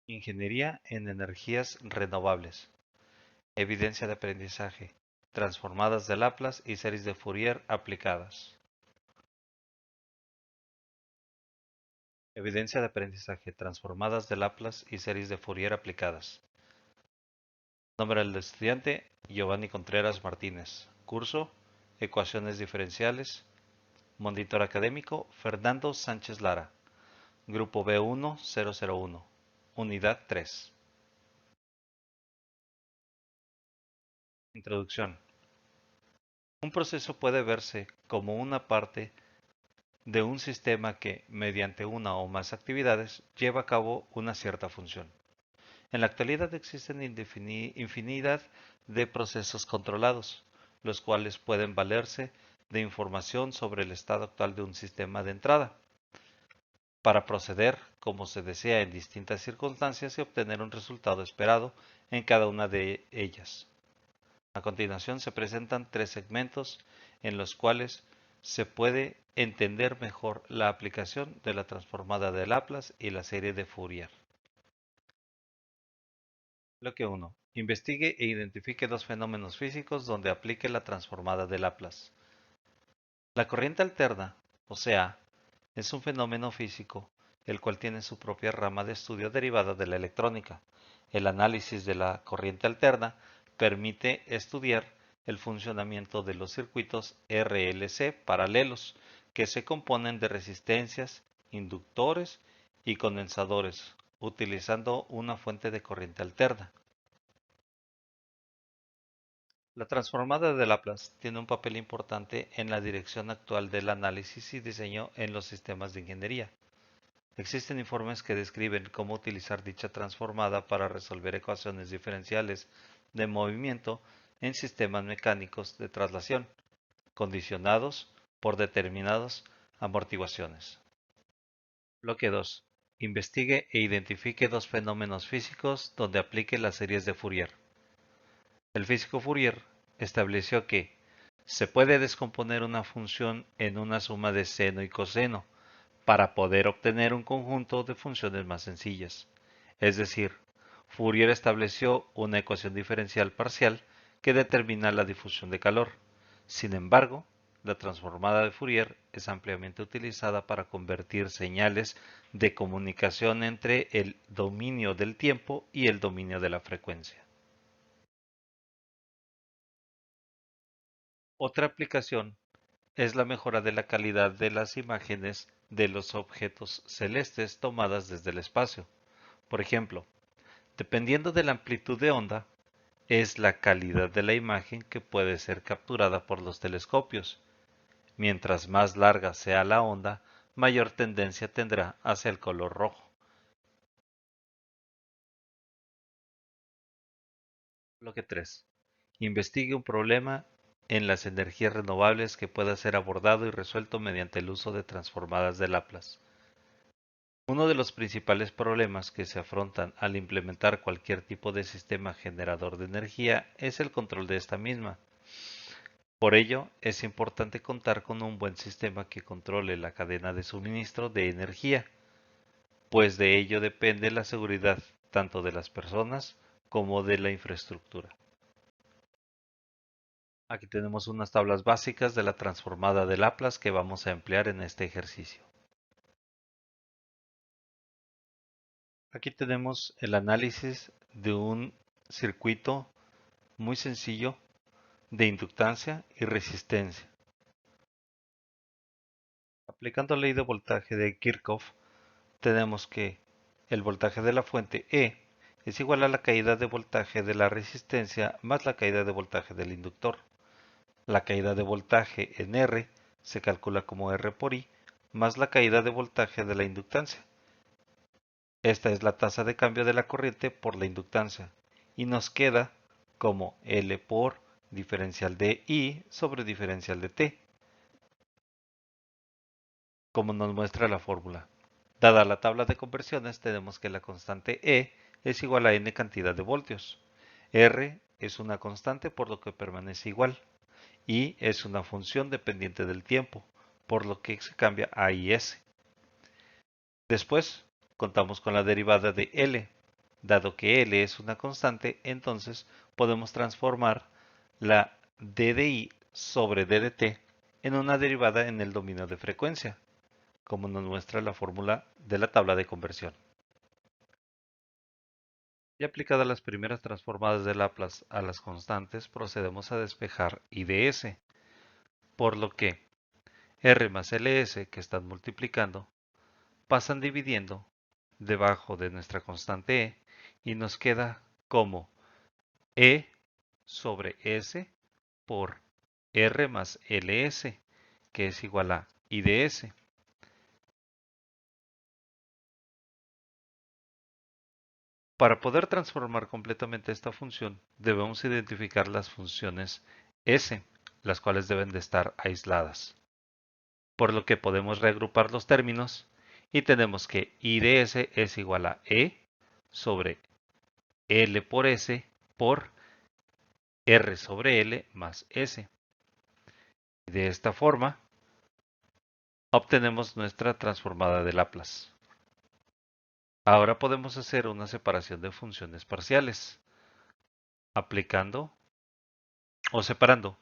Ingeniería en energías renovables. Evidencia de aprendizaje. Transformadas de Laplace y series de Fourier aplicadas. Evidencia de aprendizaje. Transformadas de Laplace y series de Fourier aplicadas. Nombre del estudiante: Giovanni Contreras Martínez. Curso: Ecuaciones diferenciales. Monitor académico: Fernando Sánchez Lara. Grupo B1001. Unidad 3. Introducción. Un proceso puede verse como una parte de un sistema que, mediante una o más actividades, lleva a cabo una cierta función. En la actualidad existen infinidad de procesos controlados, los cuales pueden valerse de información sobre el estado actual de un sistema de entrada, para proceder como se desea en distintas circunstancias y obtener un resultado esperado en cada una de ellas. A continuación se presentan tres segmentos en los cuales se puede entender mejor la aplicación de la transformada de Laplace y la serie de Fourier. Bloque 1. Investigue e identifique dos fenómenos físicos donde aplique la transformada de Laplace. La corriente alterna, o sea, es un fenómeno físico, el cual tiene su propia rama de estudio derivada de la electrónica. El análisis de la corriente alterna permite estudiar el funcionamiento de los circuitos RLC paralelos, que se componen de resistencias, inductores y condensadores, utilizando una fuente de corriente alterna. La transformada de Laplace tiene un papel importante en la dirección actual del análisis y diseño en los sistemas de ingeniería. Existen informes que describen cómo utilizar dicha transformada para resolver ecuaciones diferenciales de movimiento en sistemas mecánicos de traslación, condicionados por determinadas amortiguaciones. Bloque 2. Investigue e identifique dos fenómenos físicos donde aplique las series de Fourier. El físico Fourier estableció que se puede descomponer una función en una suma de seno y coseno para poder obtener un conjunto de funciones más sencillas. Es decir, Fourier estableció una ecuación diferencial parcial que determina la difusión de calor. Sin embargo, la transformada de Fourier es ampliamente utilizada para convertir señales de comunicación entre el dominio del tiempo y el dominio de la frecuencia. Otra aplicación es la mejora de la calidad de las imágenes de los objetos celestes tomadas desde el espacio. Por ejemplo, dependiendo de la amplitud de onda, es la calidad de la imagen que puede ser capturada por los telescopios. Mientras más larga sea la onda, mayor tendencia tendrá hacia el color rojo. Bloque 3. Investigue un problema en las energías renovables que pueda ser abordado y resuelto mediante el uso de transformadas de Laplace. Uno de los principales problemas que se afrontan al implementar cualquier tipo de sistema generador de energía es el control de esta misma. Por ello, es importante contar con un buen sistema que controle la cadena de suministro de energía, pues de ello depende la seguridad tanto de las personas como de la infraestructura. Aquí tenemos unas tablas básicas de la transformada de Laplace que vamos a emplear en este ejercicio. Aquí tenemos el análisis de un circuito muy sencillo de inductancia y resistencia. Aplicando la ley de voltaje de Kirchhoff, tenemos que el voltaje de la fuente E es igual a la caída de voltaje de la resistencia más la caída de voltaje del inductor. La caída de voltaje en R se calcula como R por I más la caída de voltaje de la inductancia. Esta es la tasa de cambio de la corriente por la inductancia y nos queda como L por diferencial de I sobre diferencial de T, como nos muestra la fórmula. Dada la tabla de conversiones, tenemos que la constante E es igual a N cantidad de voltios. R es una constante por lo que permanece igual. I es una función dependiente del tiempo, por lo que se cambia a IS. Después, contamos con la derivada de L. Dado que L es una constante, entonces podemos transformar la d de i sobre d de t en una derivada en el dominio de frecuencia, como nos muestra la fórmula de la tabla de conversión. Y aplicadas las primeras transformadas de Laplace a las constantes, procedemos a despejar I de S, por lo que R más LS, que están multiplicando, pasan dividiendo debajo de nuestra constante E y nos queda como E sobre S por R más LS, que es igual a I de S. Para poder transformar completamente esta función, debemos identificar las funciones S, las cuales deben de estar aisladas. Por lo que podemos reagrupar los términos y tenemos que I de S es igual a E sobre L por S por R sobre L más S. De esta forma, obtenemos nuestra transformada de Laplace. Ahora podemos hacer una separación de funciones parciales, aplicando o separando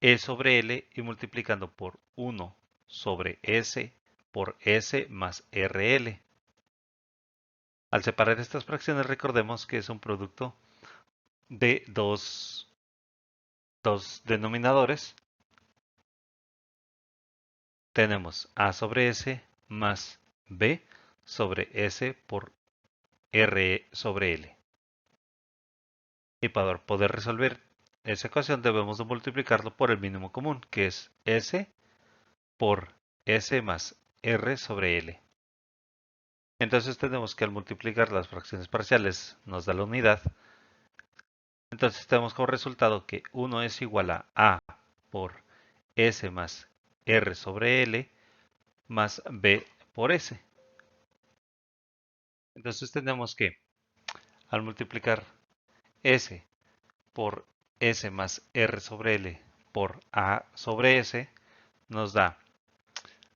E sobre L y multiplicando por 1 sobre S por S más RL. Al separar estas fracciones, recordemos que es un producto de dos denominadores. Tenemos A sobre S más B sobre S por R sobre L. Y para poder resolver esa ecuación debemos de multiplicarlo por el mínimo común, que es S por S más R sobre L. Entonces tenemos que al multiplicar las fracciones parciales nos da la unidad. Entonces tenemos como resultado que 1 es igual a A por S más R sobre L más B por S. Entonces tenemos que al multiplicar S por S más R sobre L por A sobre S nos da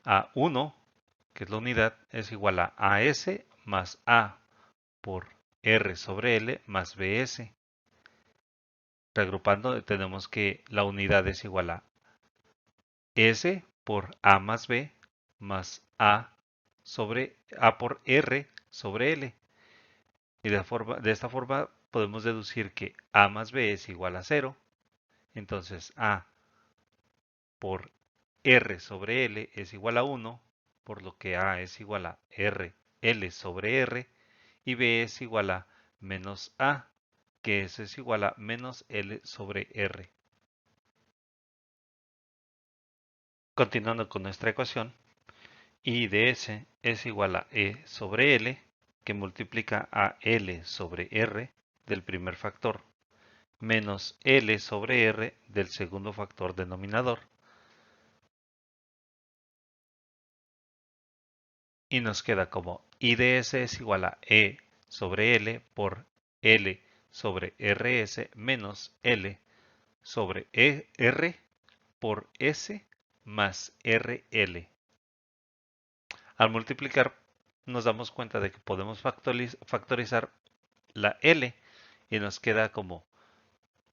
A1, que es la unidad, es igual a AS más A por R sobre L más BS. Reagrupando tenemos que la unidad es igual a S por A más B más A sobre A por R sobre L. Y de esta forma podemos deducir que A más B es igual a 0. Entonces A por R sobre L es igual a 1, por lo que A es igual a L sobre R, y B es igual a menos A, que eso es igual a menos L sobre R. Continuando con nuestra ecuación, I de S es igual a E sobre L, que multiplica a L sobre R del primer factor, menos L sobre R del segundo factor denominador. Y nos queda como I de S es igual a E sobre L por L sobre RS menos L sobre R por S más RL. Al multiplicar nos damos cuenta de que podemos factorizar la L y nos queda como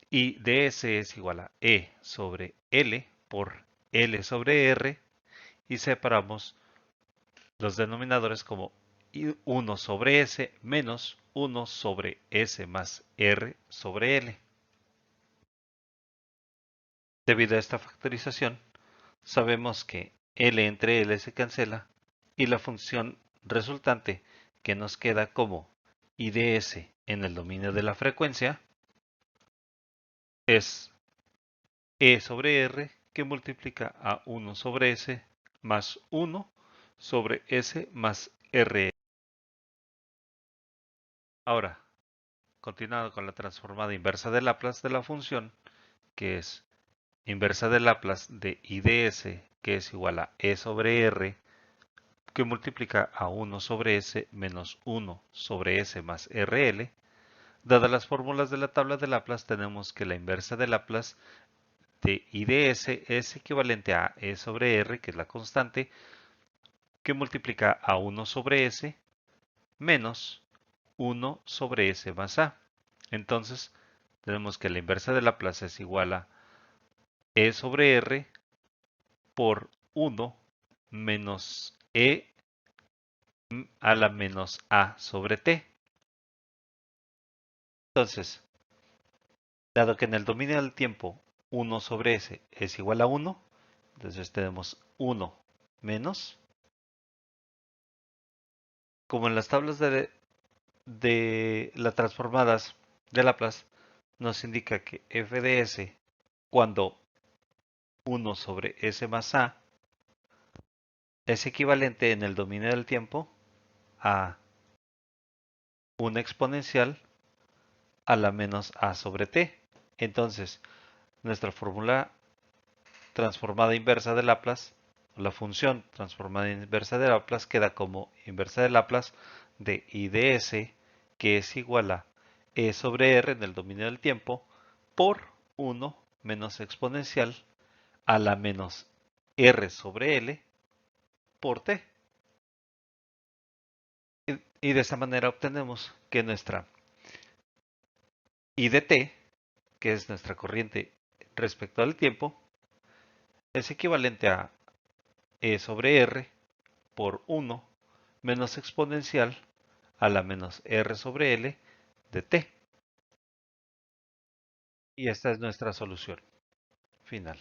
I de S es igual a E sobre L por L sobre R y separamos los denominadores como 1 sobre S menos 1 sobre S más R sobre L. Debido a esta factorización, sabemos que L entre L se cancela y la función resultante que nos queda como I de S en el dominio de la frecuencia es E sobre R que multiplica a 1 sobre S más 1 sobre S más R. Ahora, continuando con la transformada inversa de Laplace de la función, que es inversa de Laplace de I de S, que es igual a E sobre R, que multiplica a 1 sobre S menos 1 sobre S más RL. Dadas las fórmulas de la tabla de Laplace, tenemos que la inversa de Laplace de I de S es equivalente a E sobre R, que es la constante, que multiplica a 1 sobre S menos 1 sobre S más A. Entonces, tenemos que la inversa de Laplace es igual a E sobre R por 1 menos E a la menos A sobre T. Entonces, dado que en el dominio del tiempo 1 sobre S es igual a 1, entonces tenemos 1 menos, como en las tablas de las transformadas de Laplace, nos indica que f de S cuando 1 sobre S más A es equivalente en el dominio del tiempo a una exponencial a la menos A sobre T. Entonces, nuestra fórmula transformada inversa de Laplace, o la función transformada inversa de Laplace, queda como inversa de Laplace de I de S, que es igual a E sobre R en el dominio del tiempo, por 1 menos exponencial a la menos R sobre L por T. Y de esta manera obtenemos que nuestra I de T, que es nuestra corriente respecto al tiempo, es equivalente a E sobre R por 1 menos exponencial a la menos R sobre L de T. Y esta es nuestra solución final.